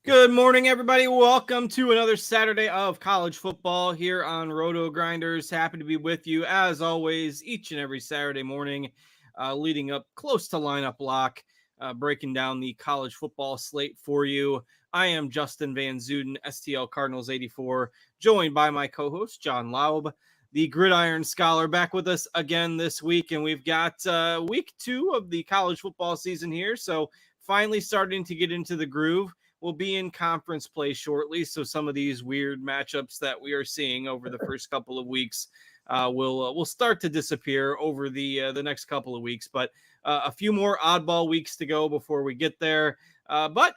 Good morning, everybody. Welcome to another Saturday of college football here on RotoGrinders. Happy to be with you, as always, each and every Saturday morning, leading up close to lineup lock, breaking down the college football slate for you. I am Justin Van Zuiden, STL Cardinals 84, joined by my co-host, John Laub, the Gridiron Scholar, back with us again this week. And we've got week 2 of the college football season here, so finally starting to get into the groove. We'll be in conference play shortly, so some of these weird matchups that we are seeing over the first couple of weeks will start to disappear over the next couple of weeks. But a few more oddball weeks to go before we get there. But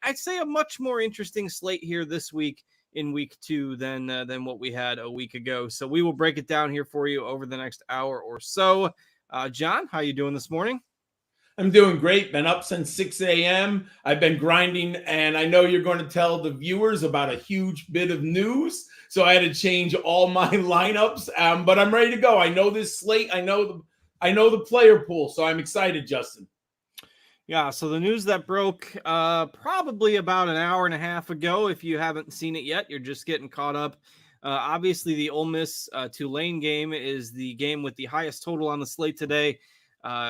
I'd say a much more interesting slate here this week in week 2 than what we had a week ago. So we will break it down here for you over the next hour or so. John, how you doing this morning? I'm doing great. Been up since 6 a.m. I've been grinding, and I know you're going to tell the viewers about a huge bit of news. So I had to change all my lineups, but I'm ready to go. I know this slate. I know the player pool, so I'm excited, Justin. Yeah, so the news that broke probably about an hour and a half ago. If you haven't seen it yet, you're just getting caught up. Obviously, the Ole Miss Tulane game is the game with the highest total on the slate today.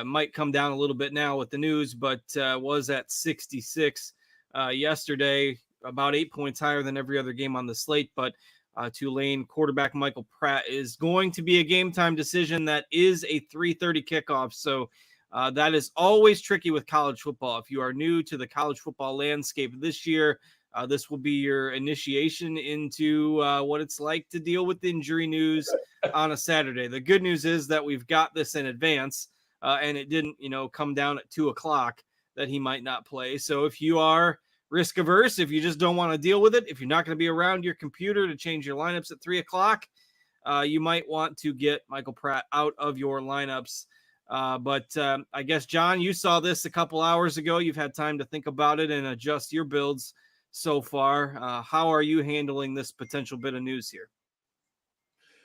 Might come down a little bit now with the news, but was at 66 yesterday, about 8 points higher than every other game on the slate. But Tulane quarterback Michael Pratt is going to be a game time decision that is a 3:30 kickoff. So that is always tricky with college football. If you are new to the college football landscape this year, this will be your initiation into what it's like to deal with injury news on a Saturday. The good news is that we've got this in advance. And it didn't, come down at 2:00 that he might not play. So if you are risk averse, if you just don't want to deal with it, if you're not going to be around your computer to change your lineups at 3:00, you might want to get Michael Pratt out of your lineups. But I guess, John, you saw this a couple hours ago. You've had time to think about it and adjust your builds so far. How are you handling this potential bit of news here?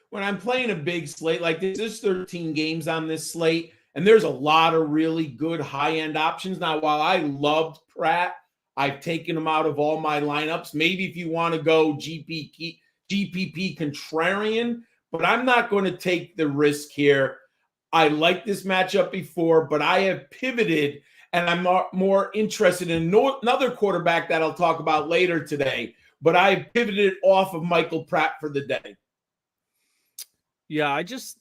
When I'm playing a big slate like this, there's 13 games on this slate. And there's a lot of really good high-end options. Now, while I loved Pratt, I've taken him out of all my lineups. Maybe if you want to go GPP contrarian, but I'm not going to take the risk here. I liked this matchup before, but I have pivoted, and I'm more interested in another quarterback that I'll talk about later today. But I've pivoted off of Michael Pratt for the day. Yeah, I just,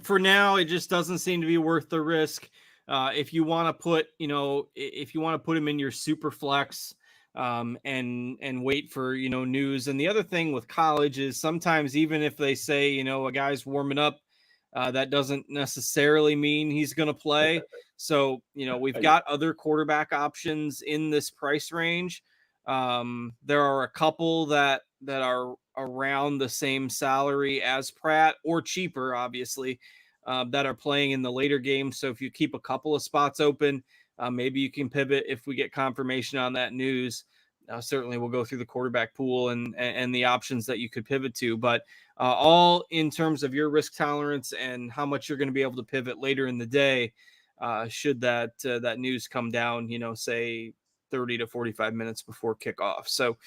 for now, it just doesn't seem to be worth the risk. If you want to put, if you want to put him in your super flex and wait for, news. And the other thing with college is sometimes even if they say, a guy's warming up, that doesn't necessarily mean he's going to play. So, we've got other quarterback options in this price range. There are a couple that are around the same salary as Pratt or cheaper, obviously, that are playing in the later games. So if you keep a couple of spots open, maybe you can pivot if we get confirmation on that news. Certainly we'll go through the quarterback pool and the options that you could pivot to, but all in terms of your risk tolerance and how much you're going to be able to pivot later in the day, should that news come down, say 30 to 45 minutes before kickoff. So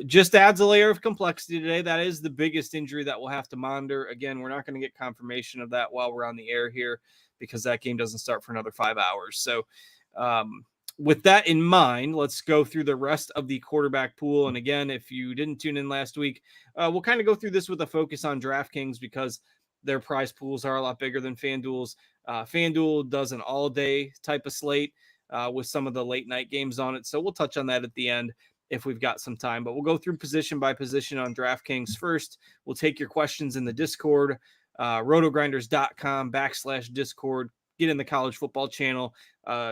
just adds a layer of complexity today. That is the biggest injury that we'll have to monitor. Again, we're not going to get confirmation of that while we're on the air here because that game doesn't start for another 5 hours. So with that in mind, let's go through the rest of the quarterback pool. And again, if you didn't tune in last week, we'll kind of go through this with a focus on DraftKings because their prize pools are a lot bigger than FanDuel's. FanDuel does an all-day type of slate with some of the late night games on it. So we'll touch on that at the end if we've got some time, but we'll go through position by position on DraftKings first. We'll take your questions in the Discord, rotogrinders.com/Discord. Get in the college football channel.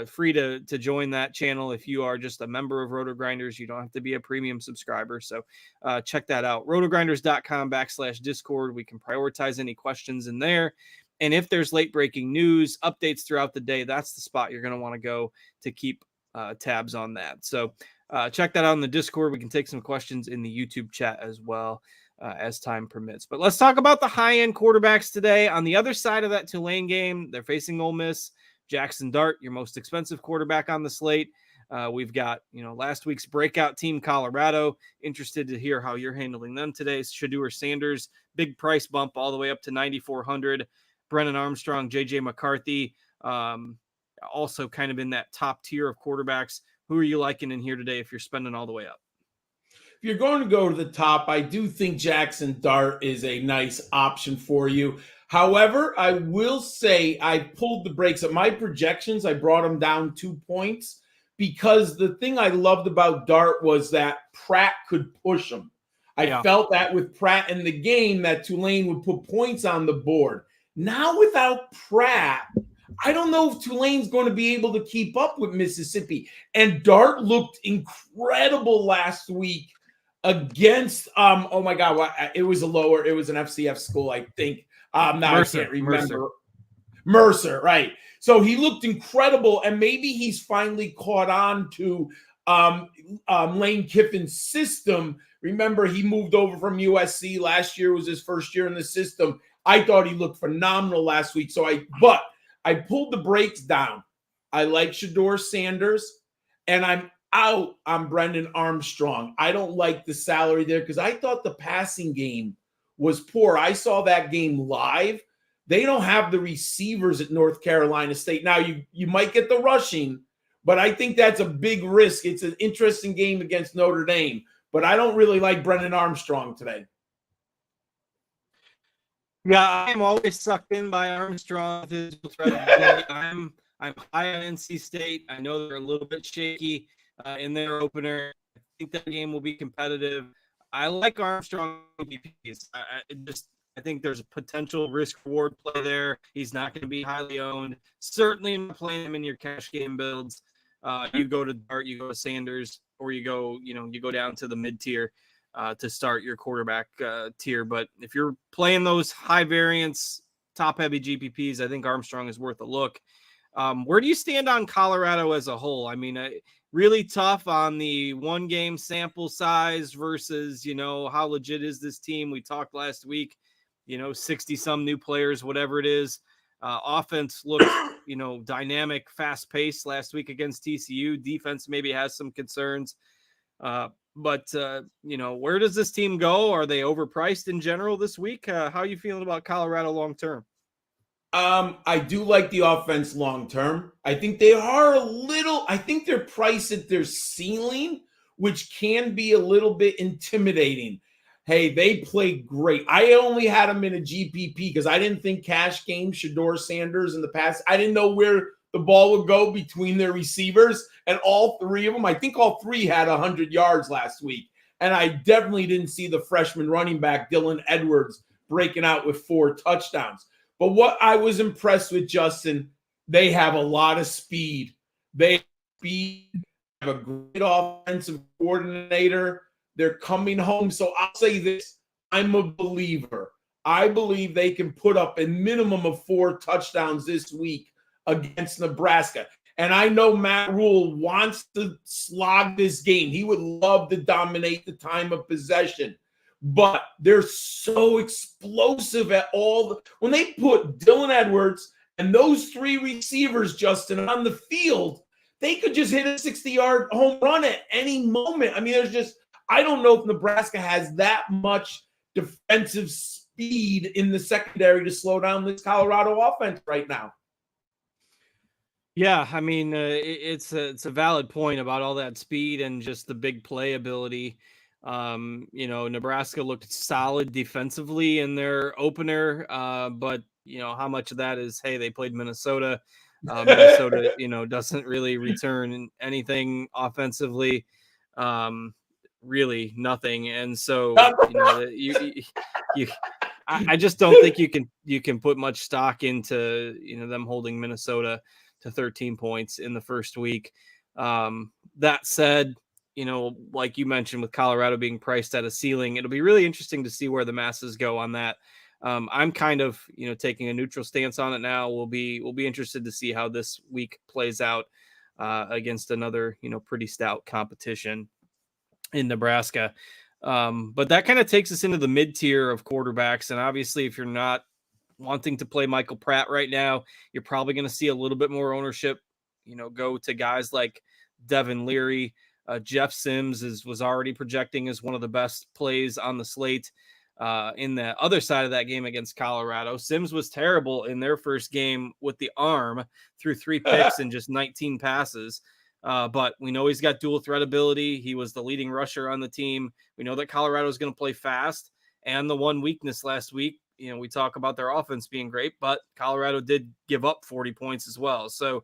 Free to join that channel if you are just a member of RotoGrinders. You don't have to be a premium subscriber. So check that out. rotogrinders.com/Discord. We can prioritize any questions in there. And if there's late breaking news, updates throughout the day, that's the spot you're going to want to go to keep tabs on that. So check that out in the Discord. We can take some questions in the YouTube chat as well as time permits. But let's talk about the high-end quarterbacks today. On the other side of that Tulane game, they're facing Ole Miss. Jackson Dart, your most expensive quarterback on the slate. We've got, last week's breakout team, Colorado. Interested to hear how you're handling them today. Shedeur Sanders, big price bump all the way up to 9,400. Brennan Armstrong, JJ McCarthy, also kind of in that top tier of quarterbacks. Who are you liking in here today if you're spending all the way up? If you're going to go to the top, I do think Jackson Dart is a nice option for you. However, I will say I pulled the brakes at my projections. I brought them down 2 points because the thing I loved about Dart was that Pratt could push him. I felt that with Pratt in the game that Tulane would put points on the board. Now without Pratt, I don't know if Tulane's going to be able to keep up with Mississippi. And Dart looked incredible last week against, oh my God, it was an FCF school, I think. Now Mercer, I can't remember. Mercer, right. So he looked incredible, and maybe he's finally caught on to Lane Kiffin's system. Remember, he moved over from USC. Last year was his first year in the system. I thought he looked phenomenal last week. But I pulled the brakes down. I like Shedeur Sanders, and I'm out on Brendan Armstrong. I don't like the salary there because I thought the passing game was poor. I saw that game live. They don't have the receivers at North Carolina State. Now, you might get the rushing, but I think that's a big risk. It's an interesting game against Notre Dame, but I don't really like Brendan Armstrong today. Yeah, I'm always sucked in by Armstrong. I'm high on NC State. I know they're a little bit shaky in their opener. I think that game will be competitive. I like Armstrong MVPs. I think there's a potential risk-reward play there. He's not going to be highly owned. Certainly not playing him in your cash game builds. You go to Dart, you go to Sanders, or you go down to the mid-tier to start your quarterback tier. But if you're playing those high variance, top-heavy GPPs, I think Armstrong is worth a look. Where do you stand on Colorado as a whole? I mean, really tough on the one-game sample size versus, how legit is this team? We talked last week. 60-some new players, whatever it is. Offense looked, dynamic, fast-paced last week against TCU. Defense maybe has some concerns. But where does this team go? Are they overpriced in general this week? How are you feeling about Colorado long-term? I do like the offense long-term. I think they're priced at their ceiling, which can be a little bit intimidating. Hey, they played great. I only had them in a GPP because I didn't think cash game Shedeur Sanders in the past. I didn't know where the ball would go between their receivers, and all three of them, I think all three had 100 yards last week. And I definitely didn't see the freshman running back, Dylan Edwards, breaking out with 4 touchdowns. But what I was impressed with, Justin, they have a lot of speed. They have a great offensive coordinator. They're coming home. So I'll say this. I'm a believer. I believe they can put up a minimum of 4 touchdowns this week against Nebraska. And I know Matt Rule wants to slog this game. He would love to dominate the time of possession. But they're so explosive at when they put Dylan Edwards and those 3 receivers, Justin, on the field, they could just hit a 60-yard home run at any moment. I mean, I don't know if Nebraska has that much defensive speed in the secondary to slow down this Colorado offense right now. Yeah, I mean, it's a valid point about all that speed and just the big play ability. Nebraska looked solid defensively in their opener, but how much of that is, hey, they played Minnesota. Minnesota, doesn't really return anything offensively. Really nothing. And so, I just don't think you can put much stock into, them holding Minnesota to 13 points in the first week. That said, like you mentioned with Colorado being priced at a ceiling, it'll be really interesting to see where the masses go on that. I'm kind of, taking a neutral stance on it now. We'll be interested to see how this week plays out against another, pretty stout competition in Nebraska. But that kind of takes us into the mid-tier of quarterbacks. And obviously, if you're not wanting to play Michael Pratt right now, you're probably going to see a little bit more ownership, go to guys like Devin Leary. Jeff Sims was already projecting as one of the best plays on the slate. In the other side of that game against Colorado, Sims was terrible in their first game with the arm, through 3 picks and just 19 passes. But we know he's got dual threat ability. He was the leading rusher on the team. We know that Colorado is going to play fast. And the one weakness last week, we talk about their offense being great, but Colorado did give up 40 points as well. So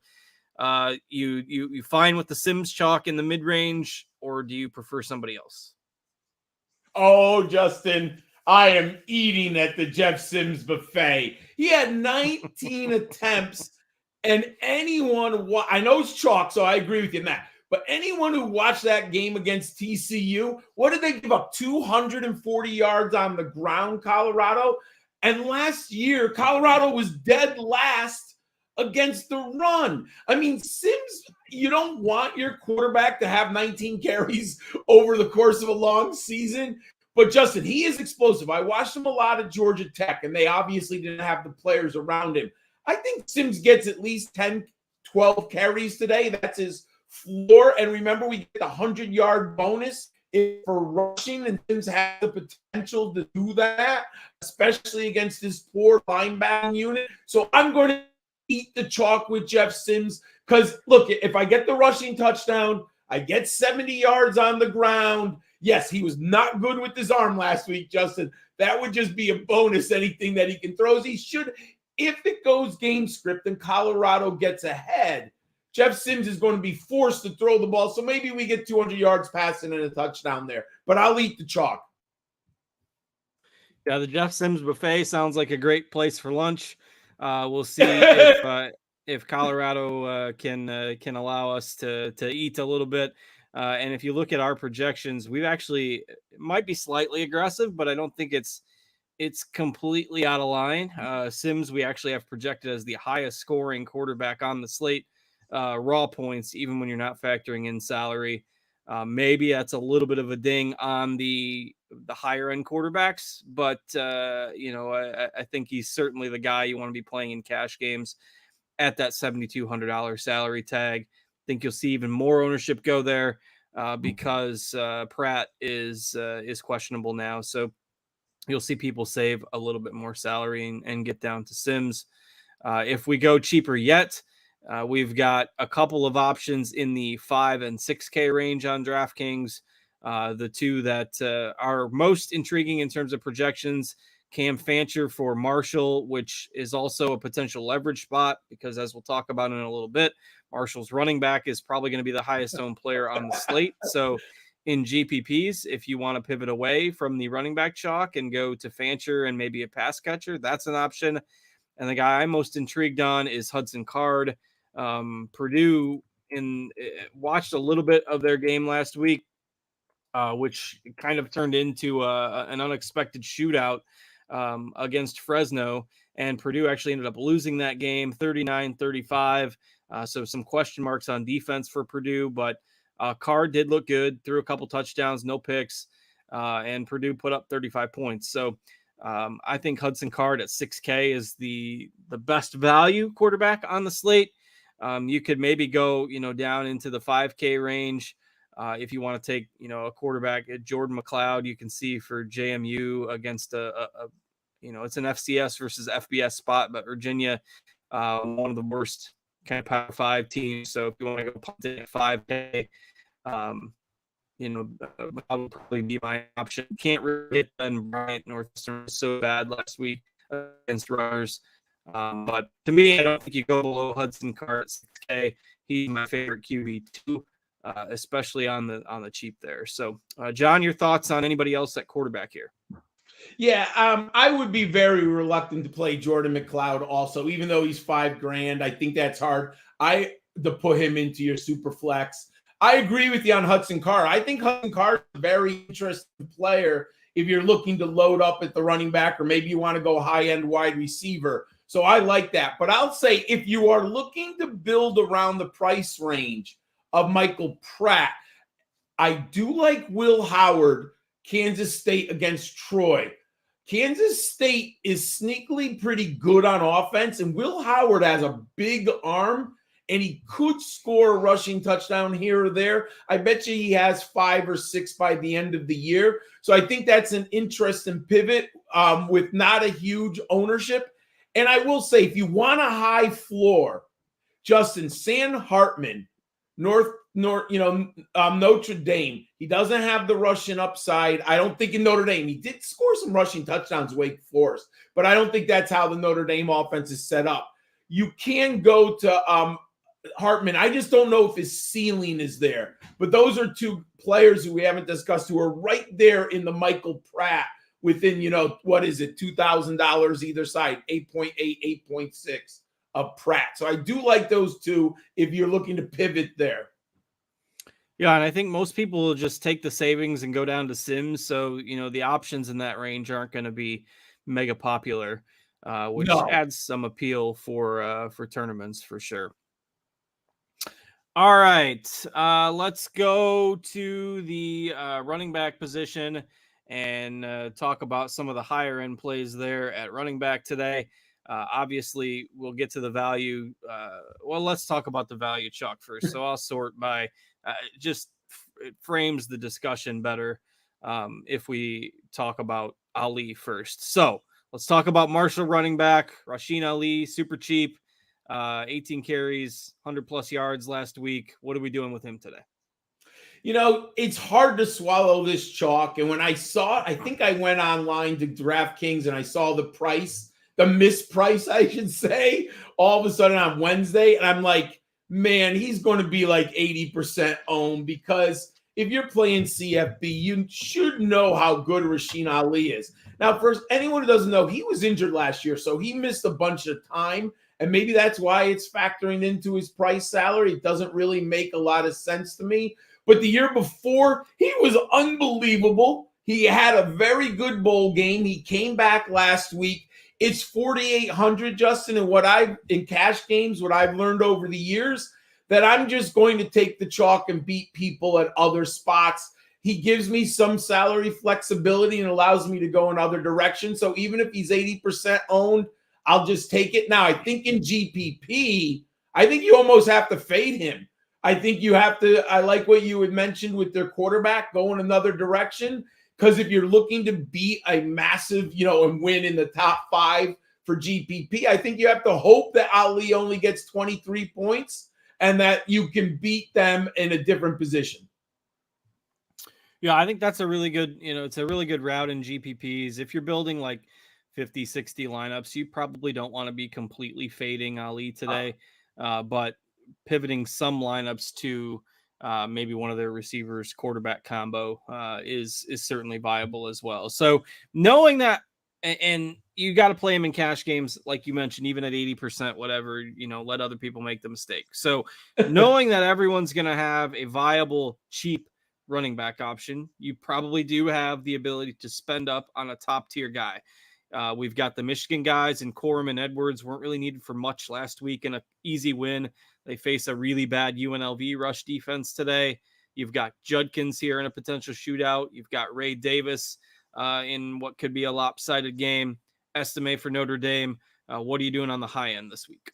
you fine with the Sims chalk in the mid range, or do you prefer somebody else? Oh, Justin, I am eating at the Jeff Sims buffet. He had 19 attempts, and I know it's chalk, so I agree with you in that. But anyone who watched that game against TCU, what did they give up? 240 yards on the ground, Colorado? And last year, Colorado was dead last against the run. I mean, Sims, you don't want your quarterback to have 19 carries over the course of a long season. But Justin, he is explosive. I watched him a lot at Georgia Tech, and they obviously didn't have the players around him. I think Sims gets at least 10, 12 carries today. That's his floor. And remember, we get the 100-yard bonus for rushing, and Sims has the potential to do that, especially against his poor linebacking unit. So I'm going to eat the chalk with Jeff Sims because, look, if I get the rushing touchdown, I get 70 yards on the ground. Yes, he was not good with his arm last week, Justin. That would just be a bonus, anything that he can throw. He should, if it goes game script and Colorado gets ahead, Jeff Sims is going to be forced to throw the ball. So maybe we get 200 yards passing and a touchdown there. But I'll eat the chalk. Yeah, the Jeff Sims buffet sounds like a great place for lunch. We'll see if Colorado can allow us to eat a little bit. And if you look at our projections, we've actually, it might be slightly aggressive, but I don't think it's completely out of line. Sims, we actually have projected as the highest scoring quarterback on the slate, raw points, even when you're not factoring in salary. Maybe that's a little bit of a ding on the higher end quarterbacks, but I think he's certainly the guy you want to be playing in cash games at that $7,200 salary tag. I think you'll see even more ownership go there because Pratt is questionable now. So you'll see people save a little bit more salary and get down to Sims. If we go cheaper yet, we've got a couple of options in the 5 and 6K range on DraftKings. The two that are most intriguing in terms of projections, Cam Fancher for Marshall, which is also a potential leverage spot because, as we'll talk about in a little bit, Marshall's running back is probably going to be the highest owned player on the slate. So in GPPs, if you want to pivot away from the running back chalk and go to Fancher and maybe a pass catcher, that's an option. And the guy I'm most intrigued on is Hudson Card. Purdue watched a little bit of their game last week, which kind of turned into an unexpected shootout against Fresno. And Purdue actually ended up losing that game 39-35. So some question marks on defense for Purdue, but Card did look good, threw a couple touchdowns, no picks, and Purdue put up 35 points. So I think Hudson Card at 6K is the best value quarterback on the slate. You could maybe go, down into the 5K range. If you want to take, a quarterback at Jordan McLeod, you can see for JMU against it's an FCS versus FBS spot, but Virginia, one of the worst kind of Power 5 teams. So if you want to go punt it at 5K, that would probably be my option. Can't really hit Ben Bryant. Northwestern was so bad last week against runners. But to me, I don't think you go below Hudson Card at 6K. He's my favorite QB2, especially on the cheap there. So, John, your thoughts on anybody else at quarterback here? Yeah, I would be very reluctant to play Jordan McLeod also, even though he's $5,000. I think that's hard. To put him into your super flex. I agree with you on Hudson Card. I think Hudson Card is a very interesting player if you're looking to load up at the running back, or maybe you want to go high-end wide receiver. So I like that. But I'll say if you are looking to build around the price range of Michael Pratt, I do like Will Howard, Kansas State against Troy. Kansas State is sneakily pretty good on offense, and Will Howard has a big arm, and he could score a rushing touchdown here or there. I bet you he has 5 or 6 by the end of the year. So I think that's an interesting pivot with not a huge ownership. And I will say, if you want a high floor, Justin, Sam Hartman, Notre Dame. He doesn't have the rushing upside. I don't think in Notre Dame. He did score some rushing touchdowns, Wake Forest, but I don't think that's how the Notre Dame offense is set up. You can go to Hartman. I just don't know if his ceiling is there. But those are two players who we haven't discussed who are right there in the Michael Pratt within, what is it, $2,000 either side, 8.8, 8.6 of Pratt. So I do like those two if you're looking to pivot there. Yeah, and I think most people will just take the savings and go down to Sims. So, the options in that range aren't going to be mega popular, which adds some appeal for tournaments for sure. All right, let's go to the running back position and talk about some of the higher end plays there at running back today. Obviously, we'll get to the value. Let's talk about the value chalk first. So I'll sort by it frames the discussion better if we talk about Ali first. So let's talk about Marshall running back, Rasheen Ali, super cheap, 18 carries, 100 plus yards last week. What are we doing with him today? It's hard to swallow this chalk. And when I saw it, I think I went online to DraftKings and I saw the price. The misprice, I should say, all of a sudden on Wednesday. And I'm like, man, he's going to be like 80% owned because if you're playing CFB, you should know how good Rasheen Ali is. Now, for anyone who doesn't know, he was injured last year, so he missed a bunch of time. And maybe that's why it's factoring into his price salary. It doesn't really make a lot of sense to me. But the year before, he was unbelievable. He had a very good bowl game. He came back last week. It's 4,800, Justin, and in cash games, what I've learned over the years, that I'm just going to take the chalk and beat people at other spots. He gives me some salary flexibility and allows me to go in other directions. So even if he's 80% owned, I'll just take it. Now, I think in GPP, I think you almost have to fade him. I think you have to, I like what you had mentioned with their quarterback, go in another direction. Because if you're looking to beat a massive, and win in the top 5 for GPP, I think you have to hope that Ali only gets 23 points and that you can beat them in a different position. Yeah, I think that's a really good, it's a really good route in GPPs. If you're building like 50, 60 lineups, you probably don't want to be completely fading Ali today, but pivoting some lineups to maybe one of their receivers quarterback combo is certainly viable as well. So knowing that, and you got to play him in cash games, like you mentioned, even at 80%, whatever, let other people make the mistake. So knowing that everyone's going to have a viable, cheap running back option, you probably do have the ability to spend up on a top tier guy. We've got the Michigan guys, and Corum and Edwards weren't really needed for much last week in an easy win. They face a really bad UNLV rush defense today. You've got Judkins here in a potential shootout. You've got Ray Davis in what could be a lopsided game. Estimate for Notre Dame. What are you doing on the high end this week?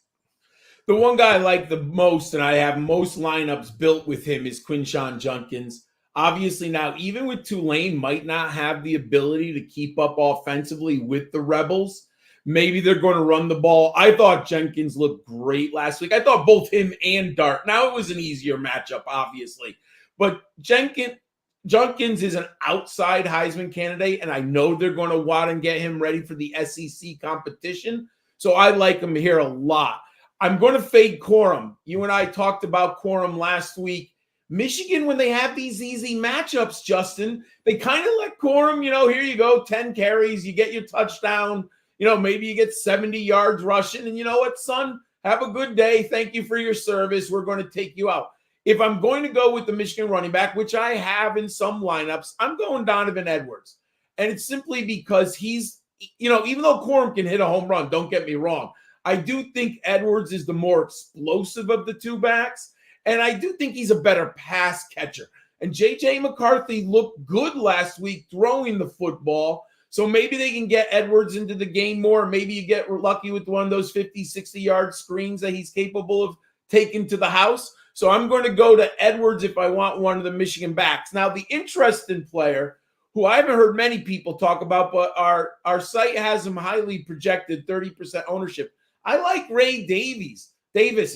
The one guy I like the most, and I have most lineups built with him, is Quinshawn Judkins. Obviously now, even with Tulane, might not have the ability to keep up offensively with the Rebels. Maybe they're going to run the ball. I thought Jenkins looked great last week. I thought both him and Dart. Now, it was an easier matchup, obviously. But Jenkins is an outside Heisman candidate, and I know they're going to want to get him ready for the SEC competition. So I like him here a lot. I'm going to fade Corum. You and I talked about Corum last week. Michigan, when they have these easy matchups, Justin, they kind of let Corum, here you go, 10 carries, you get your touchdown. Maybe you get 70 yards rushing. And you know what, son? Have a good day. Thank you for your service. We're going to take you out. If I'm going to go with the Michigan running back, which I have in some lineups, I'm going Donovan Edwards. And it's simply because he's, even though Corum can hit a home run, don't get me wrong, I do think Edwards is the more explosive of the two backs. And I do think he's a better pass catcher. And J.J. McCarthy looked good last week throwing the football. So maybe they can get Edwards into the game more. Maybe you get lucky with one of those 50, 60-yard screens that he's capable of taken to the house. So I'm going to go to Edwards if I want one of the Michigan backs. Now, the interesting player who I haven't heard many people talk about, but our site has him highly projected, 30% ownership. I like Ray Davis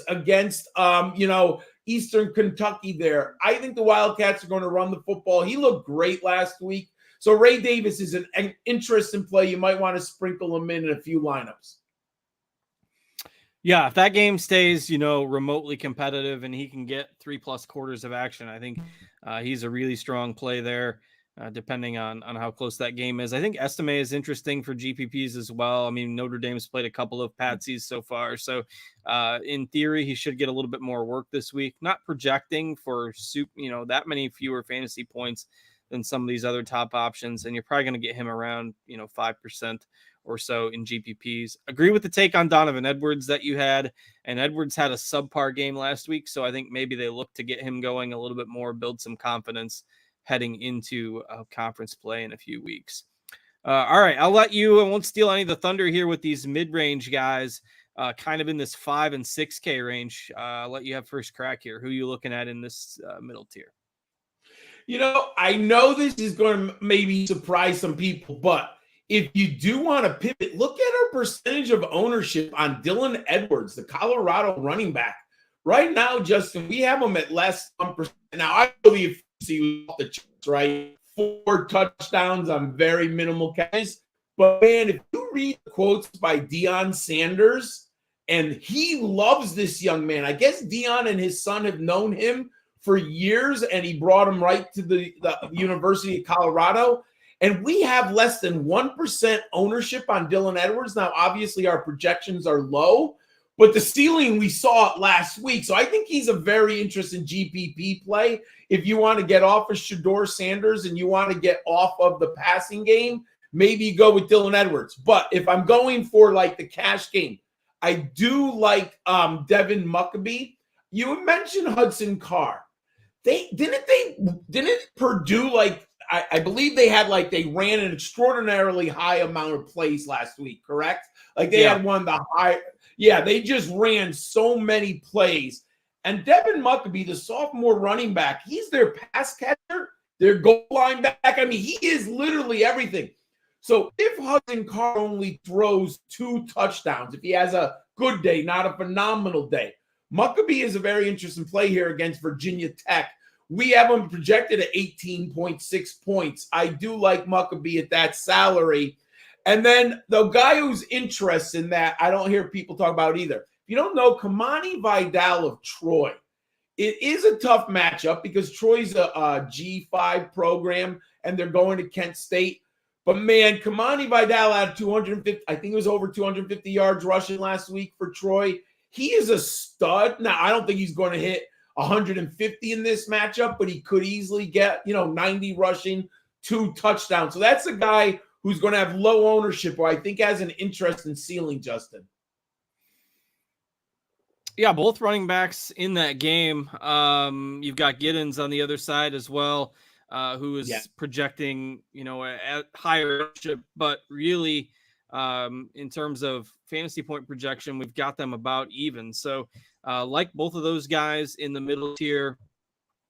against, Eastern Kentucky there. I think the Wildcats are going to run the football. He looked great last week. So Ray Davis is an interesting play. You might want to sprinkle him in a few lineups. Yeah, if that game stays, remotely competitive and he can get 3+ quarters of action, I think he's a really strong play there, depending on how close that game is. I think Estime is interesting for GPPs as well. I mean, Notre Dame's played a couple of patsies so far. So in theory, he should get a little bit more work this week. Not projecting for that many fewer fantasy points than some of these other top options. And you're probably going to get him around, 5% or so in GPPs. Agree with the take on Donovan Edwards that you had, and Edwards had a subpar game last week. So I think maybe they look to get him going a little bit more, build some confidence heading into conference play in a few weeks. All right. I won't steal any of the thunder here with these mid-range guys, kind of in this 5 and 6K range. I'll let you have first crack here. Who are you looking at in this middle tier? I know this is going to maybe surprise some people, but if you do want to pivot, look at our percentage of ownership on Dylan Edwards, the Colorado running back. Right now, Justin, we have him at less than 1%. Now, I believe see off the charts, right? 4 touchdowns on very minimal catches. But, man, if you read the quotes by Deion Sanders, and he loves this young man. I guess Deion and his son have known him for years, and he brought him right to the University of Colorado. And we have less than 1% ownership on Dylan Edwards. Now, obviously, our projections are low, but the ceiling we saw it last week. So I think he's a very interesting GPP play. If you want to get off of Shedeur Sanders and you want to get off of the passing game, maybe you go with Dylan Edwards. But if I'm going for like the cash game, I do like Devin Muckabee. You mentioned Hudson Carr. Didn't Purdue I believe they ran an extraordinarily high amount of plays last week, correct? They had one of the high. Yeah, they just ran so many plays. And Devin Muckabee, the sophomore running back, he's their pass catcher, their goal line back. I mean, he is literally everything. So if Hudson Carr only throws 2 touchdowns, if he has a good day, not a phenomenal day, Muckabee is a very interesting play here against Virginia Tech. We have him projected at 18.6 points. I do like Muckabee at that salary. And then the guy who's interested in that, I don't hear people talk about either. If you don't know, Kamani Vidal of Troy. It is a tough matchup because Troy's a G5 program and they're going to Kent State. But, man, Kamani Vidal had 250, I think it was over 250 yards rushing last week for Troy. He is a stud. Now, I don't think he's going to hit 150 in this matchup, but he could easily get, 90 rushing, 2 touchdowns. So that's a guy who's going to have low ownership, or I think has an interest in ceiling, Justin. Yeah, both running backs in that game. You've got Giddens on the other side as well, who is projecting, at higher ownership, but really in terms of fantasy point projection, we've got them about even. So like both of those guys in the middle tier,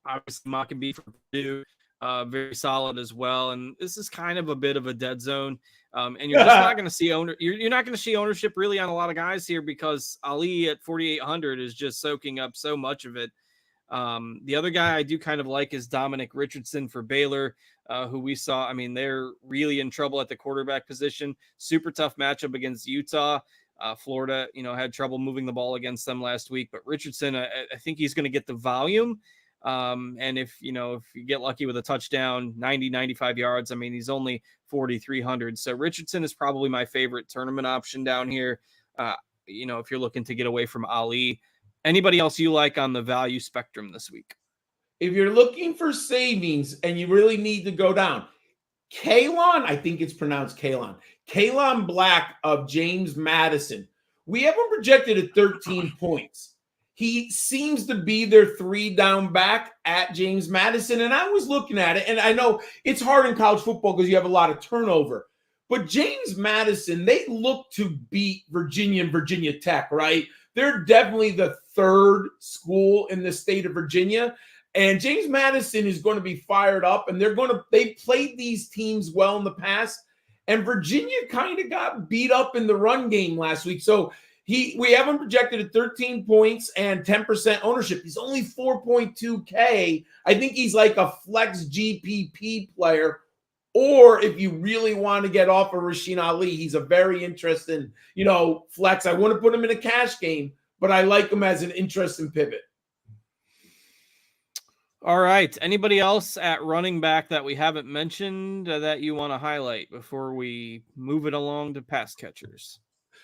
obviously Maccabee for Purdue, very solid as well. And this is kind of a bit of a dead zone. And you're just not going to see you're not going to see ownership really on a lot of guys here because Ali at 4,800 is just soaking up so much of it. The other guy I do kind of like is Dominic Richardson for Baylor, who we saw. I mean, they're really in trouble at the quarterback position. Super tough matchup against Utah. Florida, had trouble moving the ball against them last week, but Richardson, I think he's going to get the volume. And if you get lucky with a touchdown, 90, 95 yards, I mean, he's only 4,300. So Richardson is probably my favorite tournament option down here. If you're looking to get away from Ali. Anybody else you like on the value spectrum this week? If you're looking for savings and you really need to go down, Kalon, I think it's pronounced Kalon. Kalon Black of James Madison. We have him projected at 13 points. He seems to be their 3-down back at James Madison. And I was looking at it, and I know it's hard in college football because you have a lot of turnover. But James Madison, they look to beat Virginia and Virginia Tech, right? they're definitely the third school in the state of Virginia. And James Madison is going to be fired up, and they played these teams well in the past. And Virginia kind of got beat up in the run game last week. So we have him projected at 13 points and 10% ownership. He's only 4.2K. I think he's like a flex GPP player. Or if you really want to get off of Rasheen Ali, he's a very interesting, flex. I want to put him in a cash game, but I like him as an interesting pivot. All right. Anybody else at running back that we haven't mentioned that you want to highlight before we move it along to pass catchers?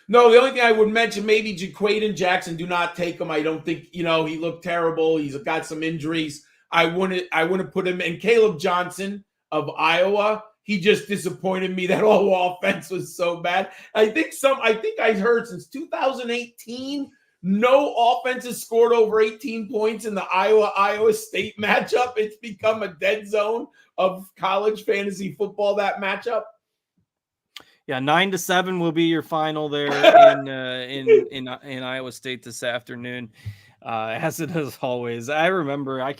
No, the only thing I would mention, maybe Jaquaden Jackson, do not take him. I don't think, he looked terrible. He's got some injuries. I wouldn't put him in. Caleb Johnson of Iowa, he just disappointed me. That whole offense was so bad. I think I heard since 2018, no offense has scored over 18 points in the Iowa State matchup. It's become a dead zone of college fantasy football, that matchup. Yeah, 9-7 will be your final there in Iowa State this afternoon, as it is always. I remember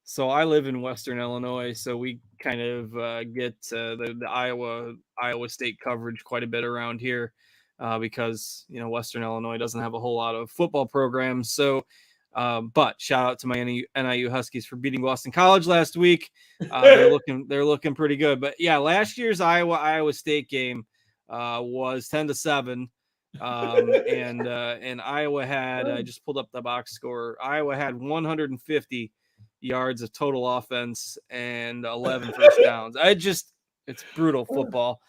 so I live in Western Illinois, so we kind of get the Iowa State coverage quite a bit around here because Western Illinois doesn't have a whole lot of football programs. So, but shout out to my NIU Huskies for beating Boston College last week. They're looking pretty good. But yeah, last year's Iowa State game was 10-7. And Iowa had, I just pulled up the box score. Iowa had 150 yards of total offense and 11 first downs. It's brutal football.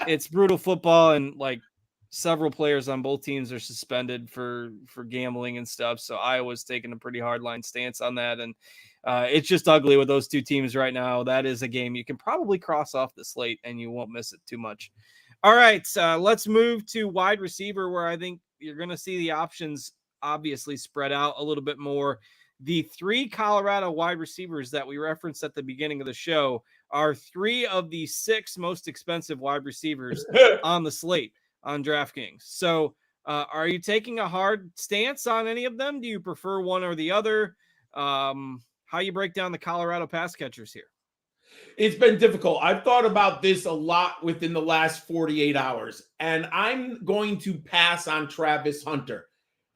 It's brutal football, and like several players on both teams are suspended for gambling and stuff. So Iowa's taking a pretty hard line stance on that. And it's just ugly with those two teams right now. That is a game you can probably cross off the slate and you won't miss it too much. All right, let's move to wide receiver, where I think you're going to see the options obviously spread out a little bit more. The three Colorado wide receivers that we referenced at the beginning of the show are three of the six most expensive wide receivers on the slate on DraftKings. So are you taking a hard stance on any of them? Do you prefer one or the other? How you break down the Colorado pass catchers here? It's been difficult. I've thought about this a lot within the last 48 hours, and I'm going to pass on Travis Hunter.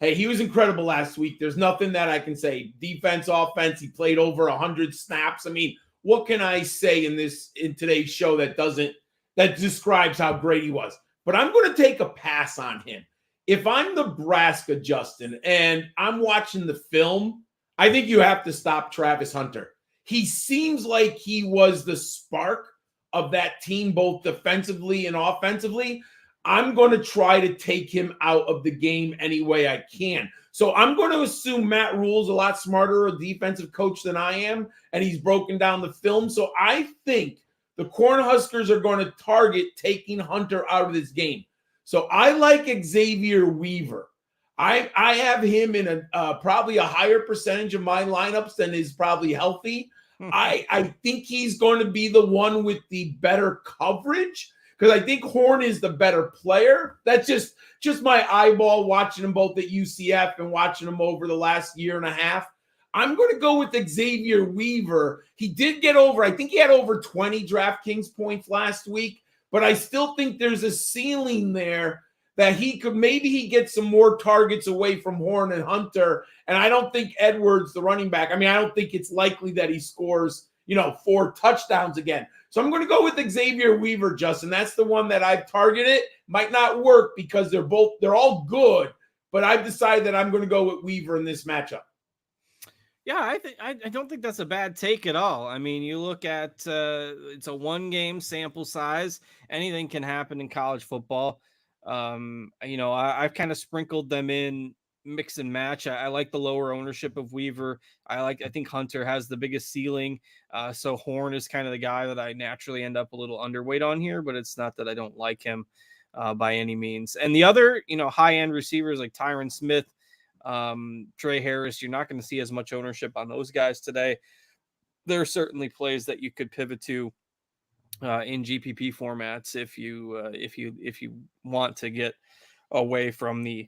Hey, he was incredible last week. There's nothing that I can say. Defense, offense, he played over 100 snaps. I mean, what can I say in today's show that describes how great he was? But I'm going to take a pass on him. If I'm Nebraska, Justin, and I'm watching the film, I think you have to stop Travis Hunter. He seems like he was the spark of that team, both defensively and offensively. I'm going to try to take him out of the game any way I can. So I'm going to assume Matt Rule's a lot smarter a defensive coach than I am, and he's broken down the film. So I think the Cornhuskers are going to target taking Hunter out of this game. So I like Xavier Weaver. I have him in probably a higher percentage of my lineups than is probably healthy. I think he's going to be the one with the better coverage, because I think Horn is the better player. That's just my eyeball watching them both at UCF and watching them over the last year and a half. I'm going to go with Xavier Weaver. He did get over, I think he had over 20 DraftKings points last week, but I still think there's a ceiling there that he gets some more targets away from Horn and Hunter. And I don't think Edwards, the running back, I don't think it's likely that he scores, 4 touchdowns again. So I'm going to go with Xavier Weaver, Justin. That's the one that I've targeted. Might not work because they're all good, but I've decided that I'm going to go with Weaver in this matchup. Yeah, I don't think that's a bad take at all. I mean, you look at it's a 1-game sample size. Anything can happen in college football. I've kind of sprinkled them in mix and match. I like the lower ownership of Weaver. I think Hunter has the biggest ceiling. So Horn is kind of the guy that I naturally end up a little underweight on here, but it's not that I don't like him by any means. And the other, high-end receivers like Tyron Smith, Trey Harris, you're not going to see as much ownership on those guys today. There are certainly plays that you could pivot to in GPP formats if you want to get away from the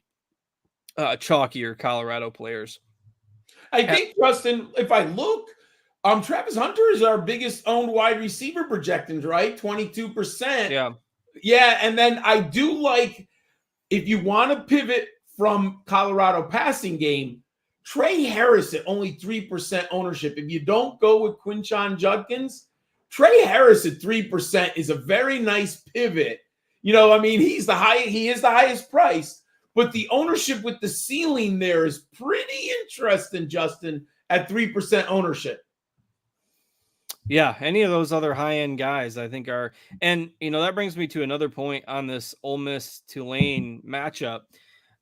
chalkier Colorado players. I think, Justin, if I look, Travis Hunter is our biggest owned wide receiver projections, right? 22%. Yeah. Yeah, and then I do like, if you want to pivot from Colorado passing game, Trey Harris at only 3% ownership. If you don't go with Quinshon Judkins, Trey Harris at 3% is a very nice pivot. You know, I mean, he is the highest price, but the ownership with the ceiling there is pretty interesting, Justin, at 3% ownership. Yeah, any of those other high-end guys, I think are, and that brings me to another point on this Ole Miss Tulane matchup.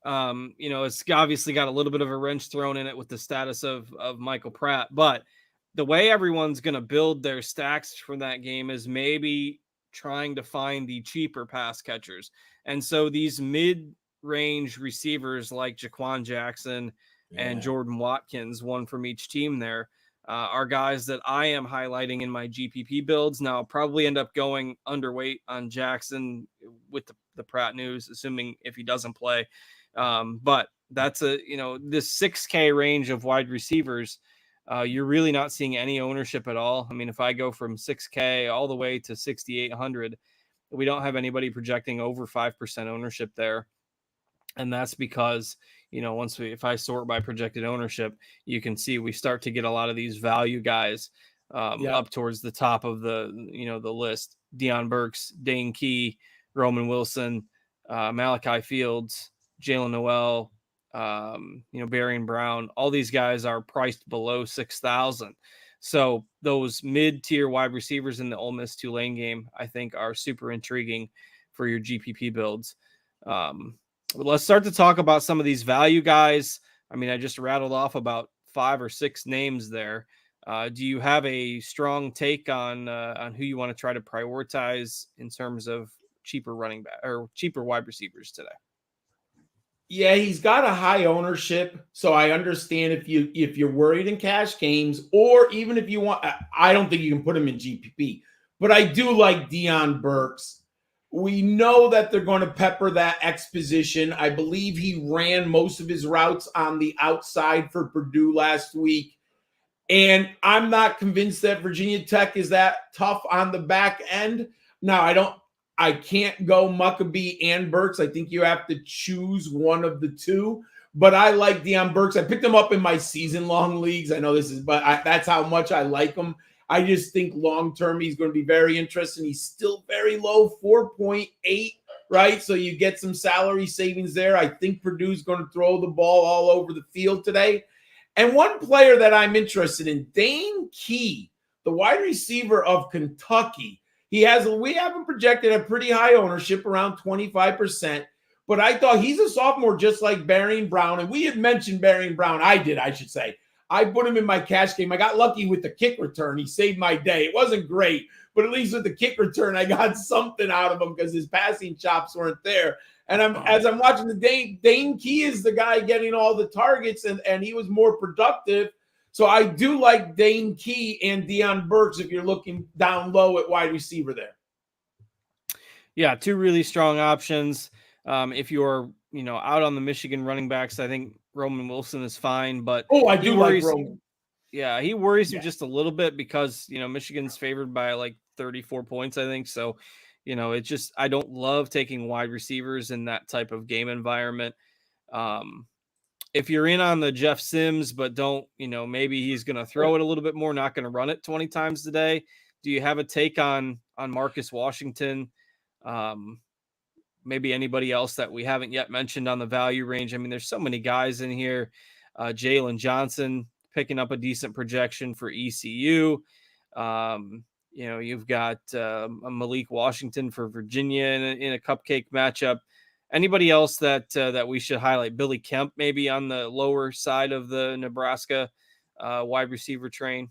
It's obviously got a little bit of a wrench thrown in it with the status of Michael Pratt, but the way everyone's going to build their stacks from that game is maybe trying to find the cheaper pass catchers. And so these mid-range receivers like Jaquan Jackson and Jordan Watkins, one from each team there, are guys that I am highlighting in my GPP builds. Now, I'll probably end up going underweight on Jackson with the Pratt news, assuming if he doesn't play. But that's this 6K range of wide receivers, you're really not seeing any ownership at all. I mean, if I go from 6K all the way to 6,800, we don't have anybody projecting over 5% ownership there. And that's because, if I sort by projected ownership, you can see we start to get a lot of these value guys up towards the top of the list. Deion Burks, Dane Key, Roman Wilson, Malachi Fields, Jalen Noel, Barian Brown. All these guys are priced below 6,000. So those mid-tier wide receivers in the Ole Miss Tulane game, I think, are super intriguing for your GPP builds. Let's start to talk about some of these value guys. I mean, I just rattled off about 5 or 6 names there. Do you have a strong take on who you want to try to prioritize in terms of cheaper running back or cheaper wide receivers today? Yeah, he's got a high ownership, so I understand if you're worried in cash games, or even if you want. I don't think you can put him in GPP, but I do like Deion Burks. We know that they're going to pepper that X position. I believe he ran most of his routes on the outside for Purdue last week. And I'm not convinced that Virginia Tech is that tough on the back end. Now, I can't go Muckabee and Burks. I think you have to choose one of the two. But I like Deion Burks. I picked him up in my season-long leagues. I know this is, but that's how much I like him. I just think long-term he's going to be very interesting. He's still very low, 4.8, right? So you get some salary savings there. I think Purdue's going to throw the ball all over the field today. And one player that I'm interested in, Dane Key, the wide receiver of Kentucky. We have him projected at pretty high ownership, around 25%. But I thought he's a sophomore just like Barian Brown. And we had mentioned Barian Brown. I should say. I put him in my cash game. I got lucky with the kick return. He saved my day. It wasn't great, but at least with the kick return, I got something out of him because his passing chops weren't there. And as I'm watching the Dane Key is the guy getting all the targets, and he was more productive. So I do like Dane Key and Deion Burks if you're looking down low at wide receiver there. Yeah, 2 really strong options. If you're out on the Michigan running backs, I think Roman Wilson is fine, but I do like Roman. Yeah, he worries me just a little bit because Michigan's favored by like 34 points, I think. So, it's just I don't love taking wide receivers in that type of game environment. If you're in on the Jeff Sims, but don't, maybe he's going to throw it a little bit more, not going to run it 20 times a day. Do you have a take on Marcus Washington? Maybe anybody else that we haven't yet mentioned on the value range. I mean, there's so many guys in here. Jalen Johnson picking up a decent projection for ECU. You've got Malik Washington for Virginia in a cupcake matchup. Anybody else that we should highlight? Billy Kemp, maybe on the lower side of the Nebraska wide receiver train.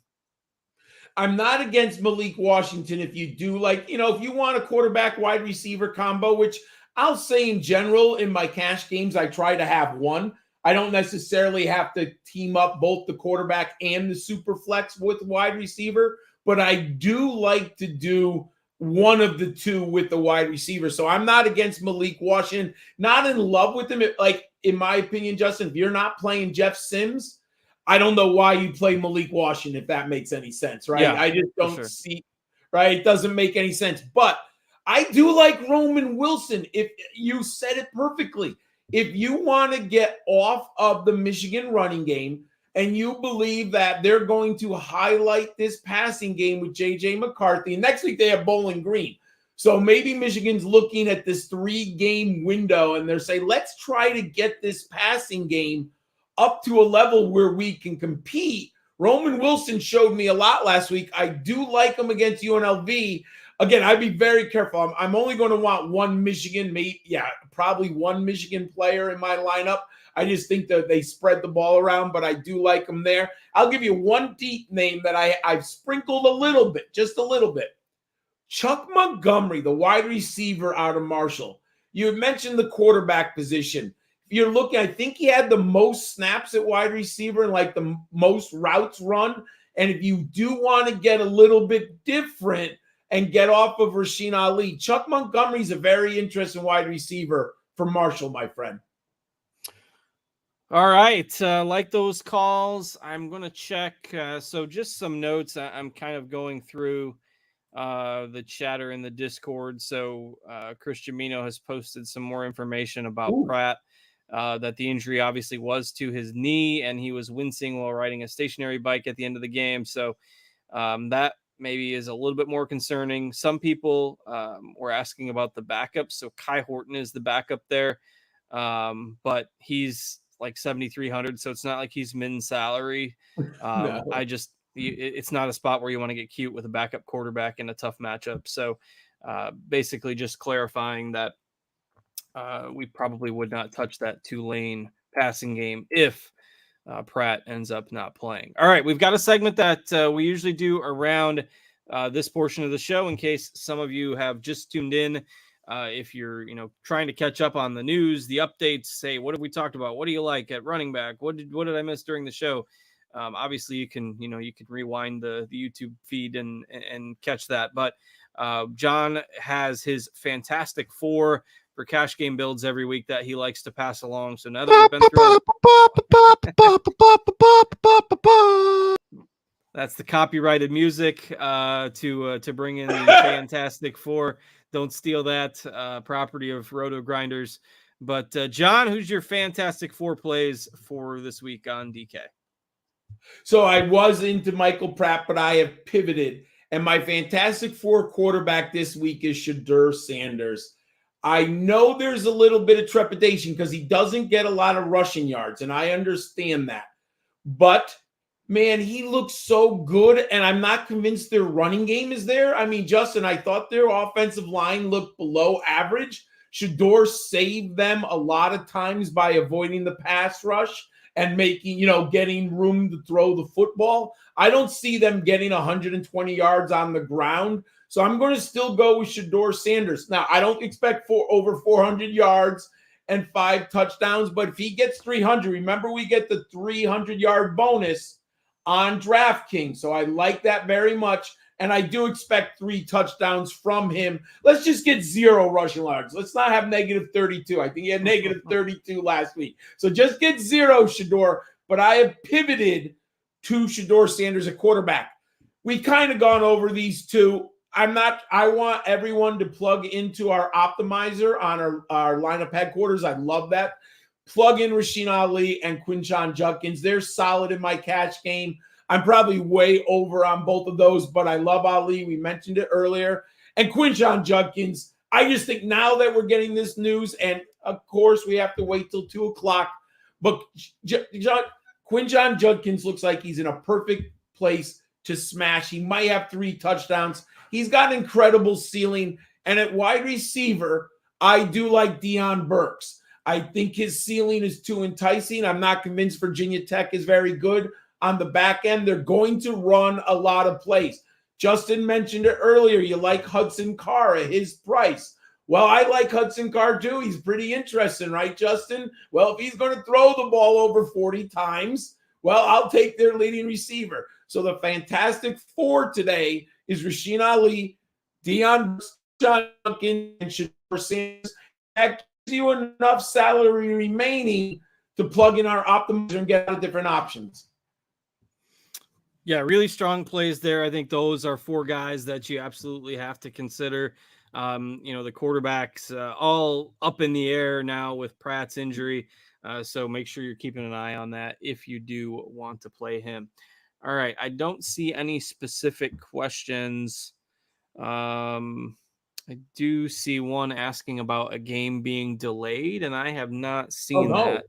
I'm not against Malik Washington if you do like, if you want a quarterback wide receiver combo, which I'll say in general in my cash games, I try to have one. I don't necessarily have to team up both the quarterback and the super flex with wide receiver, but I do like to do one of the two with the wide receiver. So I'm not against Malik Washington, not in love with him. Like, in my opinion, Justin, if you're not playing Jeff Sims, I don't know why you play Malik Washington, if that makes any sense, right? Yeah, I just don't see, right? It doesn't make any sense. But I do like Roman Wilson. If you said it perfectly, if you want to get off of the Michigan running game and you believe that they're going to highlight this passing game with J.J. McCarthy, and next week they have Bowling Green. So maybe Michigan's looking at this 3-game window and they're saying, let's try to get this passing game up to a level where we can compete. Roman Wilson showed me a lot last week. I do like him against UNLV. Again, I'd be very careful. I'm only going to want one Michigan, probably one Michigan player in my lineup. I just think that they spread the ball around, but I do like them there. I'll give you one deep name that I've sprinkled a little bit, just a little bit. Chuck Montgomery, the wide receiver out of Marshall. You had mentioned the quarterback position. If you're looking, I think he had the most snaps at wide receiver and like the most routes run. And if you do want to get a little bit different and get off of Rasheen Ali, Chuck Montgomery's a very interesting wide receiver for Marshall, my friend. All right. Like those calls, I'm going to check. So just some notes. I'm kind of going through the chatter in the Discord. So Christian Mino has posted some more information about Pratt, that the injury obviously was to his knee and he was wincing while riding a stationary bike at the end of the game. So that maybe is a little bit more concerning. Some people were asking about the backup. So Kai Horton is the backup there, but he's like 7,300. So it's not like he's min salary. No. It's not a spot where you want to get cute with a backup quarterback in a tough matchup. So basically just clarifying that we probably would not touch that Tulane passing game if Pratt ends up not playing. All right, we've got a segment that we usually do around this portion of the show in case some of you have just tuned in. If you're, trying to catch up on the news, the updates, say, what have we talked about? What do you like at running back? What did I miss during the show? Obviously you can rewind the YouTube feed and catch that. But John has his fantastic 4 for cash game builds every week that he likes to pass along. So now that we've been through that's the copyrighted music to bring in the Fantastic 4. Don't steal that, property of RotoGrinders. But John, who's your Fantastic 4 plays for this week on DK? So I was into Michael Pratt, but I have pivoted. And my Fantastic 4 quarterback this week is Shedeur Sanders. I know there's a little bit of trepidation because he doesn't get a lot of rushing yards, and I understand that. But, man, he looks so good, and I'm not convinced their running game is there. I mean, Justin, I thought their offensive line looked below average. Shedeur saved them a lot of times by avoiding the pass rush and making, getting room to throw the football. I don't see them getting 120 yards on the ground. So I'm going to still go with Shedeur Sanders. Now, I don't expect over 400 yards and 5 touchdowns, but if he gets 300, remember we get the 300-yard bonus on DraftKings. So I like that very much. And I do expect 3 touchdowns from him. Let's just get 0 rushing yards. Let's not have negative 32. I think he had negative 32 last week. So just get 0, Shedeur. But I have pivoted to Shedeur Sanders at quarterback. We kind of gone over these two. I want everyone to plug into our optimizer on our lineup headquarters. I love that. Plug in Rasheen Ali and Quinshon Judkins. They're solid in my cash game. I'm probably way over on both of those, but I love Ali. We mentioned it earlier. And Quinshon Judkins, I just think now that we're getting this news, and of course we have to wait till 2 o'clock, but Quinshon Judkins looks like he's in a perfect place to smash. He might have 3 touchdowns. He's got an incredible ceiling. And at wide receiver, I do like Deion Burks. I think his ceiling is too enticing. I'm not convinced Virginia Tech is very good on the back end. They're going to run a lot of plays. Justin mentioned it earlier. You like Hudson Carr at his price. Well, I like Hudson Carr too. He's pretty interesting, right, Justin? Well, if he's going to throw the ball over 40 times, well, I'll take their leading receiver. So the Fantastic 4 today is Rasheen Ali, Deion, John Duncan, and Shedeur Sanders. That gives you enough salary remaining to plug in our optimizer and get out of different options. Yeah, really strong plays there. I think those are 4 guys that you absolutely have to consider. The quarterbacks all up in the air now with Pratt's injury. So make sure you're keeping an eye on that if you do want to play him. All right. I don't see any specific questions. I do see one asking about a game being delayed, and I have not seen that.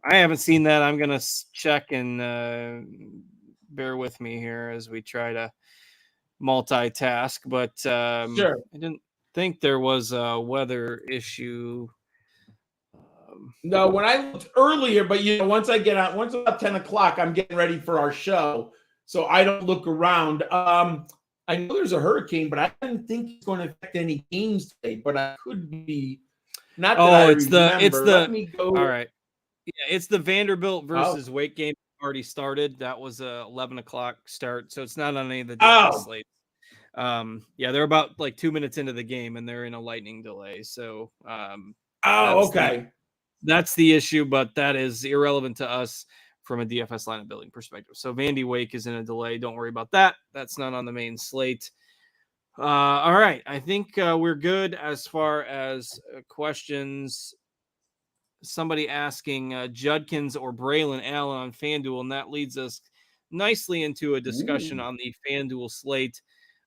I haven't seen that. I'm going to check and bear with me here as we try to multitask, but Sure. I didn't think there was a weather issue. No, when I looked earlier, but once about 10 o'clock, I'm getting ready for our show. So I don't look around. I know there's a hurricane, but I didn't think it's going to affect any games today, but I could be not that I remember. Let me go. All right. Yeah, it's the Vanderbilt versus Wake game already started. That was a 11 o'clock start, so it's not on any of the DFS slates. They're about like 2 minutes into the game, and they're in a lightning delay. So, okay. That's the issue, but that is irrelevant to us from a DFS lineup building perspective. So Vandy Wake is in a delay. Don't worry about that. That's not on the main slate. All right. I think we're good as far as questions. Somebody asking Judkins or Braylon Allen on FanDuel, and that leads us nicely into a discussion on the FanDuel slate.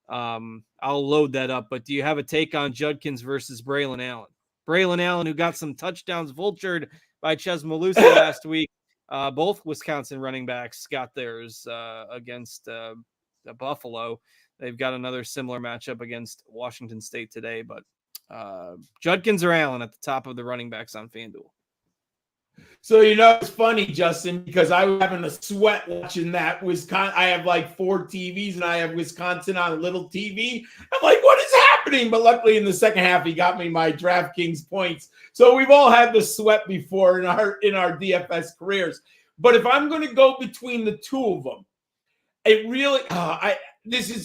I'll load that up, but do you have a take on Judkins versus Braylon Allen? Braylon Allen, who got some touchdowns vultured by Ches Malusi last week. Both Wisconsin running backs got theirs against Buffalo. They've got another similar matchup against Washington State today, but Judkins or Allen at the top of the running backs on FanDuel. So, it's funny, Justin, because I was having a sweat watching that Wisconsin. I have like 4 TVs and I have Wisconsin on a little TV. I'm like, what is happening? But luckily in the second half, he got me my DraftKings points. So we've all had the sweat before in our DFS careers. But if I'm going to go between the two of them, it really,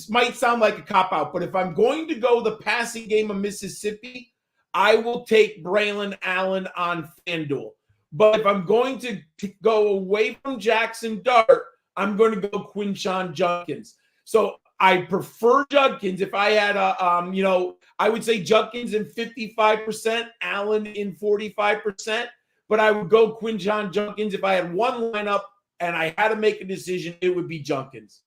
might sound like a cop-out, but if I'm going to go the passing game of Mississippi, I will take Braylon Allen on FanDuel. But if I'm going to go away from Jackson Dart, I'm going to go Quinshon Judkins. So I prefer Judkins. If I had I would say Judkins in 55%, Allen in 45%, but I would go Quinshon Judkins. If I had one lineup and I had to make a decision, it would be Judkins.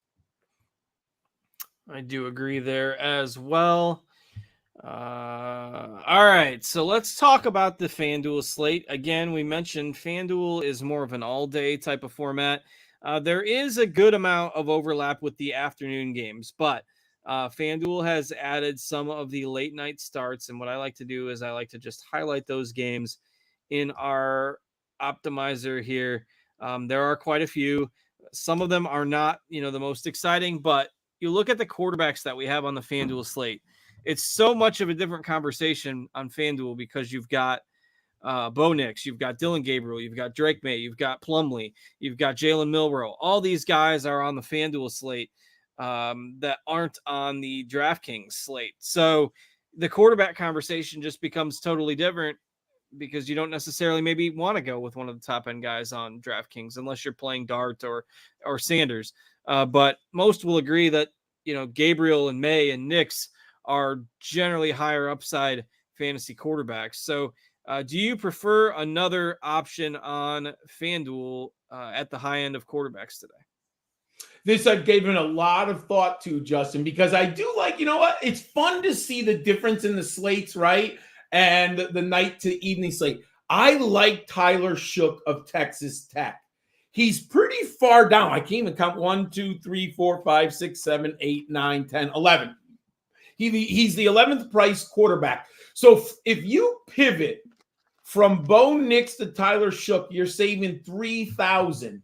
I do agree there as well. All right, so let's talk about the FanDuel slate. Again, we mentioned FanDuel is more of an all-day type of format. There is a good amount of overlap with the afternoon games, but FanDuel has added some of the late-night starts, and what I like to do is I like to just highlight those games in our optimizer here. There are quite a few. Some of them are not, the most exciting, but you look at the quarterbacks that we have on the FanDuel slate. It's so much of a different conversation on FanDuel because you've got Bo Nix, you've got Dylan Gabriel, you've got Drake May, you've got Plumlee, you've got Jalen Milroe. All these guys are on the FanDuel slate that aren't on the DraftKings slate. So the quarterback conversation just becomes totally different because you don't necessarily maybe want to go with one of the top end guys on DraftKings unless you're playing Dart or Sanders. But most will agree that, Gabriel and May and Nix are generally higher upside fantasy quarterbacks. So do you prefer another option on FanDuel at the high end of quarterbacks today? This I've given a lot of thought to, Justin, because I do like, it's fun to see the difference in the slates, right? And the night to evening slate. I like Tyler Shook of Texas Tech. He's pretty far down. I can't even count 1, 2, 3, 4, 5, 6, 7, 8, 9, 10, 11. He's the 11th price quarterback. So if you pivot from Bo Nix to Tyler Shook, you're saving $3,000.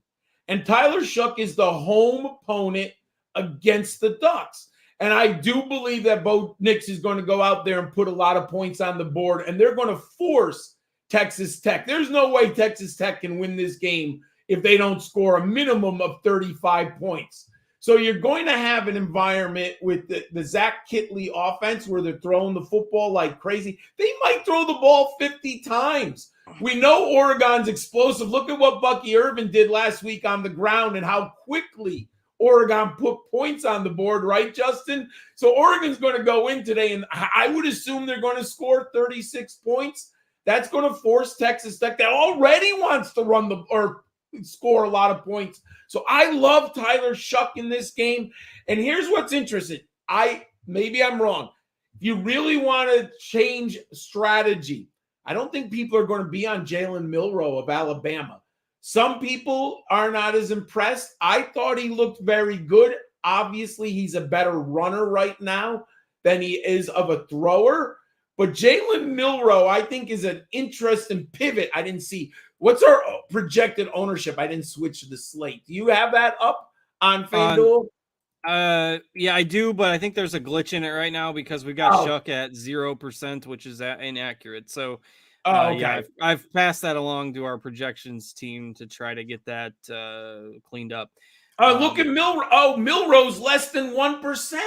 And Tyler Shook is the home opponent against the Ducks. And I do believe that Bo Nix is going to go out there and put a lot of points on the board, and they're going to force Texas Tech. There's no way Texas Tech can win this game if they don't score a minimum of 35 points. So you're going to have an environment with the Zach Kitley offense where they're throwing the football like crazy. They might throw the ball 50 times. We know Oregon's explosive. Look at what Bucky Irvin did last week on the ground and how quickly Oregon put points on the board, right, Justin? So Oregon's going to go in today, and I would assume they're going to score 36 points. That's going to force Texas Tech, that already wants to run or score a lot of points. So I love Tyler Shuck in this game. And here's what's interesting. Maybe I'm wrong. If you really want to change strategy, I don't think people are going to be on Jalen Milroe of Alabama. Some people are not as impressed. I thought he looked very good. Obviously, he's a better runner right now than he is of a thrower. But Jalen Milroe, I think, is an interesting pivot. I didn't see. What's our projected ownership? I didn't switch to the slate. Do you have that up on FanDuel? Yeah, I do, but I think there's a glitch in it right now because we got Shuck at 0%, which is inaccurate. So, okay. Yeah, I've passed that along to our projections team to try to get that cleaned up. Look at Milroe. Oh, Milroe's less than 1%.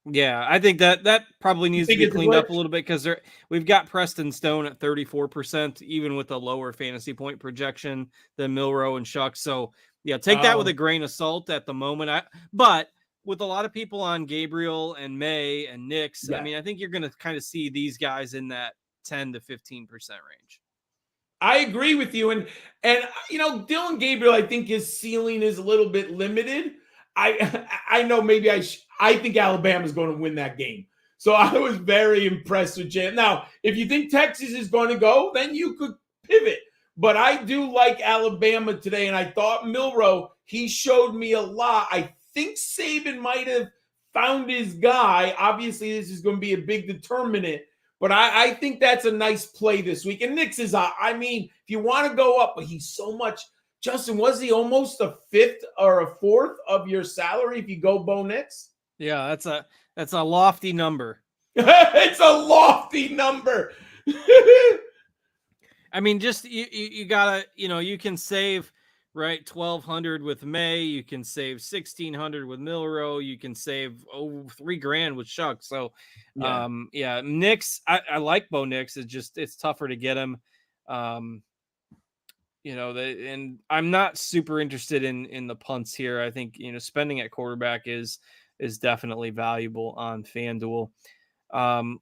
Yeah, I think that probably needs to be cleaned up a little bit because we've got Preston Stone at 34%, even with a lower fantasy point projection than Milroe and Shuck. So, yeah, take that with a grain of salt at the moment. But with a lot of people on Gabriel and May and Nix, I mean, I think you're going to kind of see these guys in that 10 to 15% range. I agree with you. And Dylan Gabriel, I think his ceiling is a little bit limited. I know maybe I think Alabama's going to win that game. So I was very impressed with Jalen. Now, if you think Texas is going to go, then you could pivot. But I do like Alabama today, and I thought Milroe, he showed me a lot. I think Saban might have found his guy. Obviously, this is going to be a big determinant. But I think that's a nice play this week. And Nix is, I mean, if you want to go up, but he's so much. Justin, was he almost a fifth or a fourth of your salary if you go Bo Nix? Yeah, that's a lofty number. It's a lofty number. I mean, just you gotta, you can save right $1,200 with May, you can save $1,600 with Milroe, you can save $3,000 with Shuck. So, Nix, I like Bo Nix. It's tougher to get him. And I'm not super interested in the punts here. I think spending at quarterback is definitely valuable on FanDuel.